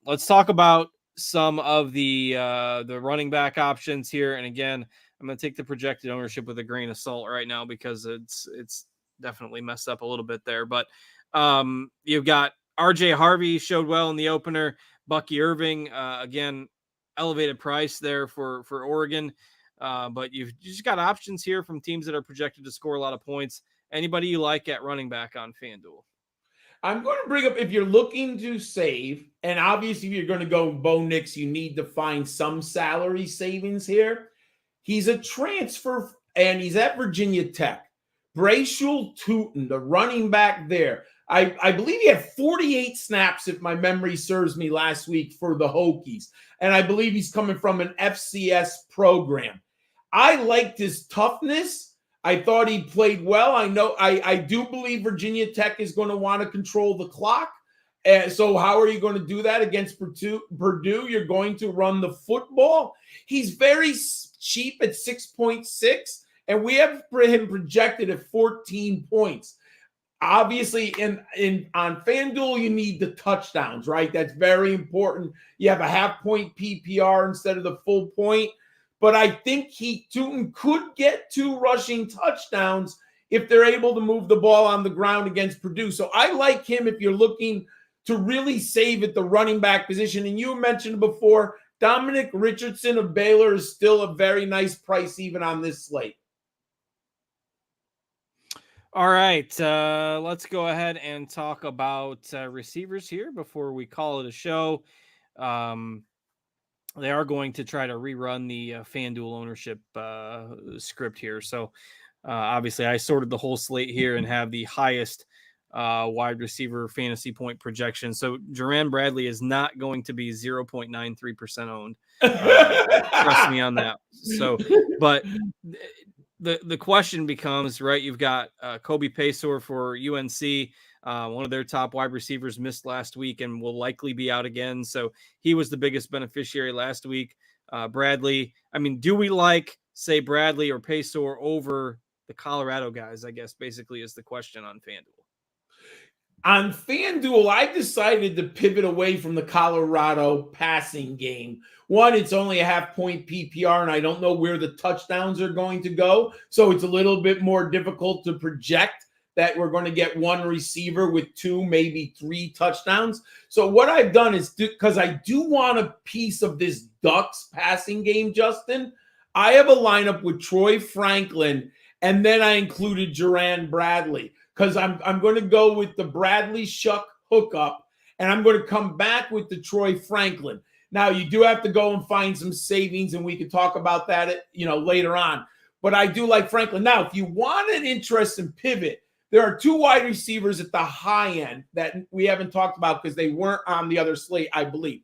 Let's talk about some of the running back options here. And again, I'm going to take the projected ownership with a grain of salt right now because it's definitely messed up a little bit there. But you've got RJ Harvey showed well in the opener. Bucky Irving, again, elevated price there for Oregon. But you've just got options here from teams that are projected to score a lot of points. Anybody you like at running back on FanDuel? I'm going to bring up, if you're looking to save, and obviously if you're going to go Bo Nix, you need to find some salary savings here. He's a transfer, and he's at Virginia Tech. Bracial Tootin, the running back there. I believe he had 48 snaps, if my memory serves me, last week for the Hokies. And I believe he's coming from an FCS program. I liked his toughness. I thought he played well. I do believe Virginia Tech is going to want to control the clock. So how are you going to do that against Purdue? You're going to run the football. He's very cheap at 6.6, and we have him projected at 14 points. Obviously, on FanDuel, you need the touchdowns, right? That's very important. You have a half-point PPR instead of the full point. But I think Tootin could get 2 rushing touchdowns if they're able to move the ball on the ground against Purdue. So I like him if you're looking to really save at the running back position. And you mentioned before, Dominic Richardson of Baylor is still a very nice price even on this slate. All right, let's go ahead and talk about receivers here before we call it a show. They are going to try to rerun the FanDuel ownership script here. So obviously I sorted the whole slate here and have the highest wide receiver fantasy point projection. So Jerran Bradley is not going to be 0.93% owned. Trust me on that. So, but the question becomes, right, you've got Kobe Paysour for UNC. One of their top wide receivers missed last week and will likely be out again. So he was the biggest beneficiary last week. Bradley, I mean, do we like, say, Bradley or Paysour over the Colorado guys, I guess, basically is the question on FanDuel. On FanDuel, I decided to pivot away from the Colorado passing game. One, it's only a half-point PPR, and I don't know where the touchdowns are going to go. So it's a little bit more difficult to project that we're going to get one receiver with 2, maybe 3 touchdowns. So what I've done is, because I do want a piece of this Ducks passing game, Justin, I have a lineup with Troy Franklin, and then I included Jerand Bradley, because I'm going to go with the Bradley Shuck hookup, and I'm going to come back with the Troy Franklin. Now, you do have to go and find some savings, and we can talk about that later on. But I do like Franklin. Now, if you want an interesting pivot, there are 2 wide receivers at the high end that we haven't talked about because they weren't on the other slate, I believe.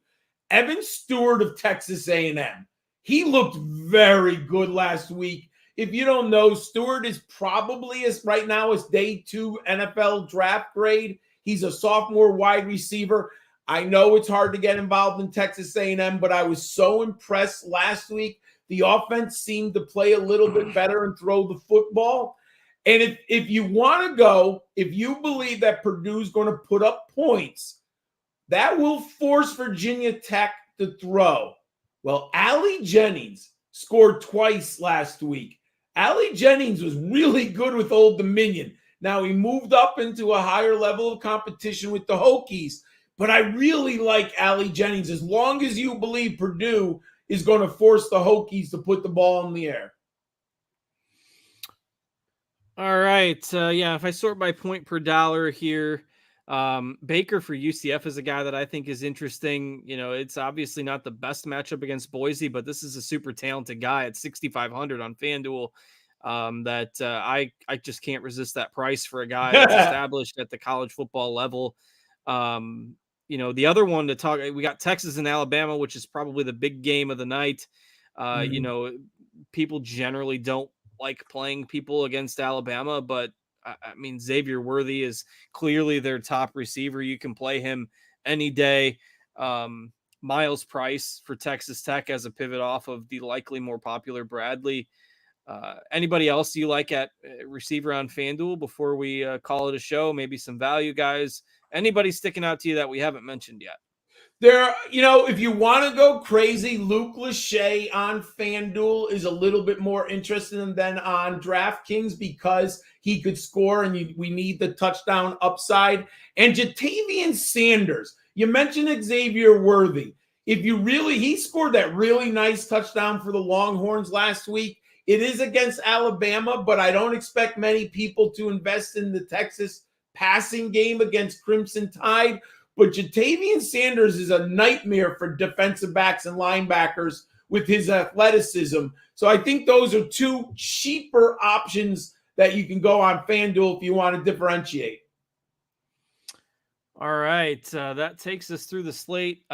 Evan Stewart of Texas A&M. He looked very good last week. If you don't know, Stewart is probably right now his day 2 NFL draft grade. He's a sophomore wide receiver. I know it's hard to get involved in Texas A&M, but I was so impressed last week. The offense seemed to play a little bit better and throw the football. And if you want to go, if you believe that Purdue's going to put up points, that will force Virginia Tech to throw. Well, Allie Jennings scored twice last week. Allie Jennings was really good with Old Dominion. Now, he moved up into a higher level of competition with the Hokies, but I really like Allie Jennings as long as you believe Purdue is going to force the Hokies to put the ball in the air. All right. If I sort by point per dollar here, Baker for UCF is a guy that I think is interesting. It's obviously not the best matchup against Boise, but this is a super talented guy at 6,500 on FanDuel. I just can't resist that price for a guy that's established at the college football level. The other one to talk, we got Texas and Alabama, which is probably the big game of the night. People generally don't like playing people against Alabama, but I mean, Xavier Worthy is clearly their top receiver. You can play him any day. Miles Price for Texas Tech as a pivot off of the likely more popular Bradley. Anybody else you like at receiver on FanDuel before we call it a show? Maybe some value guys. Anybody sticking out to you that we haven't mentioned yet? If you want to go crazy, Luke Lachey on FanDuel is a little bit more interesting than on DraftKings because he could score and we need the touchdown upside. And Jatavian Sanders, you mentioned Xavier Worthy. He scored that really nice touchdown for the Longhorns last week. It is against Alabama, but I don't expect many people to invest in the Texas passing game against Crimson Tide. But Jatavian Sanders is a nightmare for defensive backs and linebackers with his athleticism. So I think those are 2 cheaper options that you can go on FanDuel if you want to differentiate. All right. That takes us through the slate.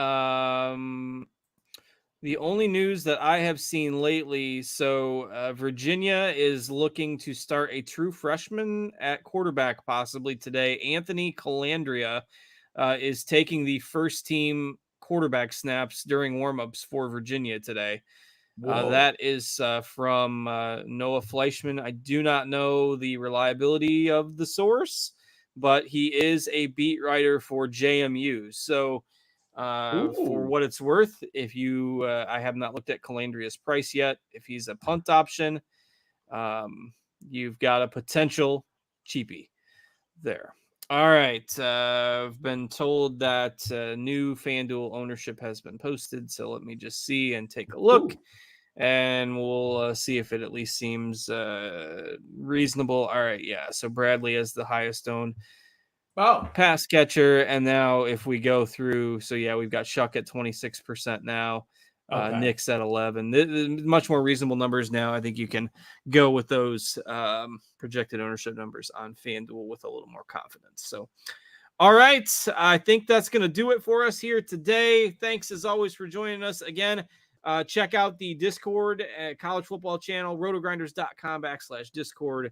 The only news that I have seen lately, Virginia is looking to start a true freshman at quarterback possibly today. Anthony Calandria is taking the first team quarterback snaps during warmups for Virginia today. That is from Noah Fleischman. I do not know the reliability of the source, but he is a beat writer for JMU. So for what it's worth, if you, I have not looked at Calandria's price yet. If he's a punt option, you've got a potential cheapie there. All right. I've been told that new FanDuel ownership has been posted. So let me just see and take a look. And we'll see if it at least seems reasonable. All right. Yeah. So Bradley is the highest owned pass catcher. And now if we go through, we've got Shuck at 26% now. Nick's at 11. Much more reasonable numbers now. I think you can go with those projected ownership numbers on FanDuel with a little more confidence. So, all right. I think that's going to do it for us here today. Thanks as always for joining us again. check out the Discord college football channel, rotogrinders.com/Discord.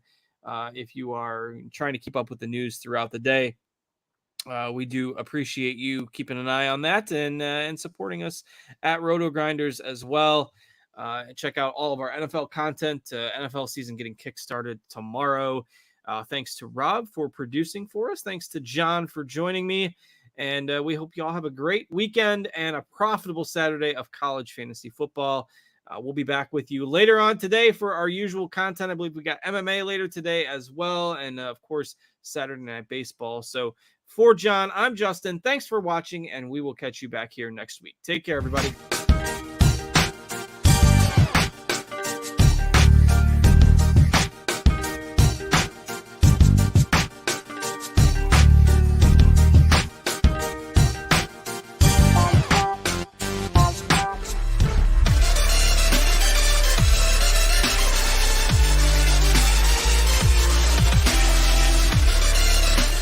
If you are trying to keep up with the news throughout the day. We do appreciate you keeping an eye on that and supporting us at RotoGrinders as well. Check out all of our NFL content. NFL season getting kickstarted tomorrow. Thanks to Rob for producing for us. Thanks to John for joining me. And we hope you all have a great weekend and a profitable Saturday of college fantasy football. We'll be back with you later on today for our usual content. I believe we got MMA later today as well. And of course, Saturday Night Baseball. So for John, I'm Justin. Thanks for watching, and we will catch you back here next week. Take care, everybody.